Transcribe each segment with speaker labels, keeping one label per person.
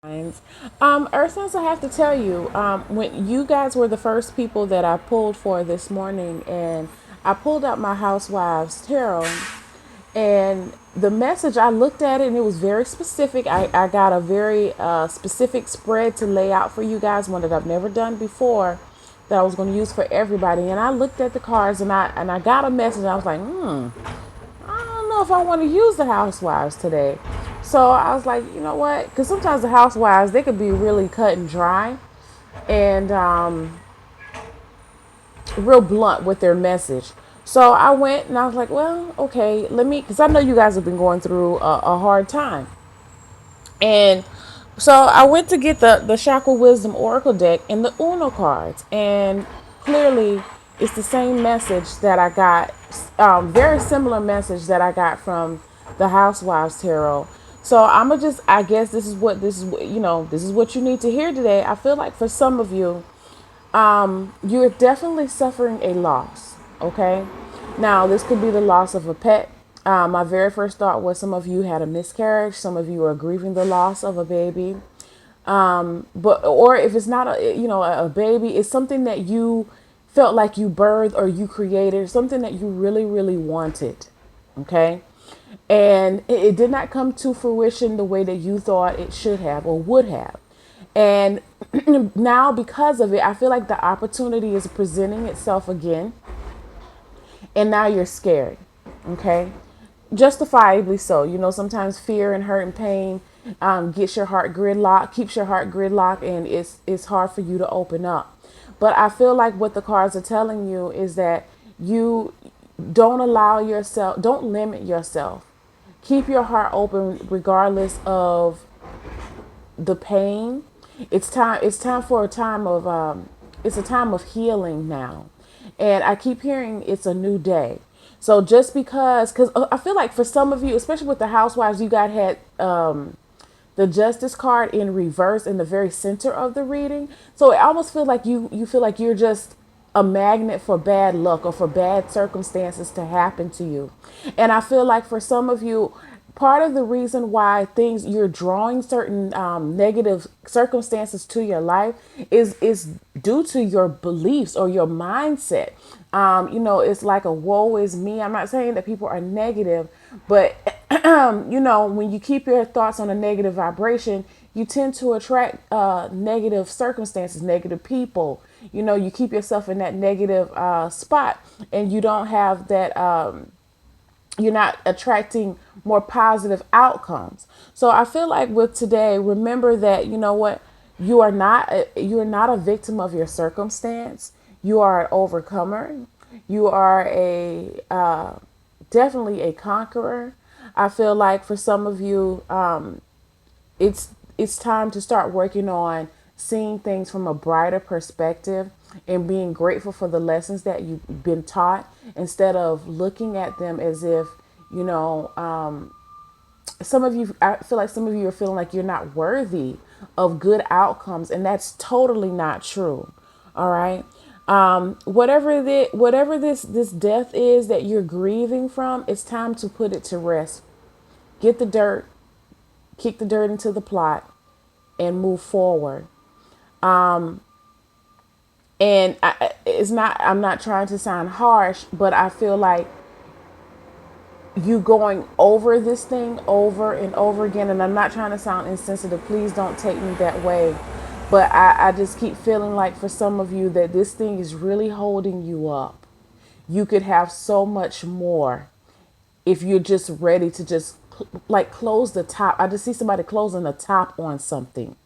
Speaker 1: Earth Signs, I have to tell you, when you guys were the first people that I pulled for this morning, and I pulled out my Housewives Tarot, and the message, I looked at it and it was very specific. I got a very specific spread to lay out for you guys, one that I've never done before, that I was going to use for everybody. And I looked at the cards and I got a message. I was like, I don't know if I want to use the housewives today. So I was like, you know what? Because sometimes the housewives, they could be really cut and dry and real blunt with their message. So I went and I was like, well, okay, let me, because I know you guys have been going through a hard time. And so I went to get the Chakra Wisdom Oracle deck and the Uno cards. And clearly, it's the same message that I got, very similar message that I got from the Housewives Tarot. So I'm gonna just, I guess this is what you need to hear today. I feel like for some of you, you're definitely suffering a loss. Okay, now this could be the loss of a pet. My very first thought was some of you had a miscarriage. Some of you are grieving the loss of a baby. But or if it's not a baby, it's something that you felt like you birthed or you created, something that you really really wanted. Okay, and it did not come to fruition the way that you thought it should have or would have. And now because of it, I feel like the opportunity is presenting itself again, and now you're scared. Okay, justifiably so. You know, sometimes fear and hurt and pain gets your heart gridlocked, keeps your heart gridlocked, and it's hard for you to open up. But I feel like what the cards are telling you is that you don't allow yourself, don't limit yourself. Keep your heart open regardless of the pain. It's time for a time of it's a time of healing now. And I keep hearing it's a new day. So just because I feel like for some of you, especially with the housewives, you got had the justice card in reverse in the very center of the reading. So it almost feels like you feel like you're just a magnet for bad luck or for bad circumstances to happen to you. And I feel like for some of you, part of the reason why things you're drawing certain negative circumstances to your life is due to your beliefs or your mindset. It's like a woe is me. I'm not saying that people are negative, but when you keep your thoughts on a negative vibration, you tend to attract negative circumstances, negative people. You keep yourself in that negative spot, and you don't have that. You're not attracting more positive outcomes. So I feel like with today, remember that you know what, you're not a victim of your circumstance. You are an overcomer. You are a definitely a conqueror. I feel like for some of you, it's time to start working on seeing things from a brighter perspective and being grateful for the lessons that you've been taught instead of looking at them as if you know some of you, I feel like some of you are feeling like you're not worthy of good outcomes, and that's totally not true. All right. Whatever this death is that you're grieving from, it's time to put it to rest. Get the dirt, kick the dirt into the plot, and move forward. And I'm not trying to sound harsh, but I feel like you going over this thing over and over again, and I'm not trying to sound insensitive, please don't take me that way, but I just keep feeling like for some of you that this thing is really holding you up. You could have so much more if you're just ready to just like close the top. I just see somebody closing the top on something.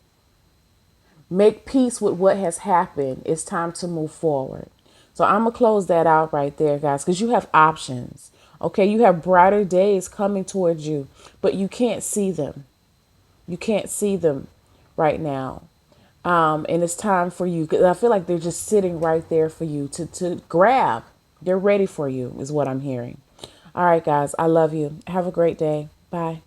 Speaker 1: Make peace with what has happened. It's time to move forward. So I'm going to close that out right there, guys, because you have options. Okay, you have brighter days coming towards you, but you can't see them. You can't see them right now. And it's time for you, because I feel like they're just sitting right there for you to grab. They're ready for you, is what I'm hearing. All right, guys, I love you. Have a great day. Bye.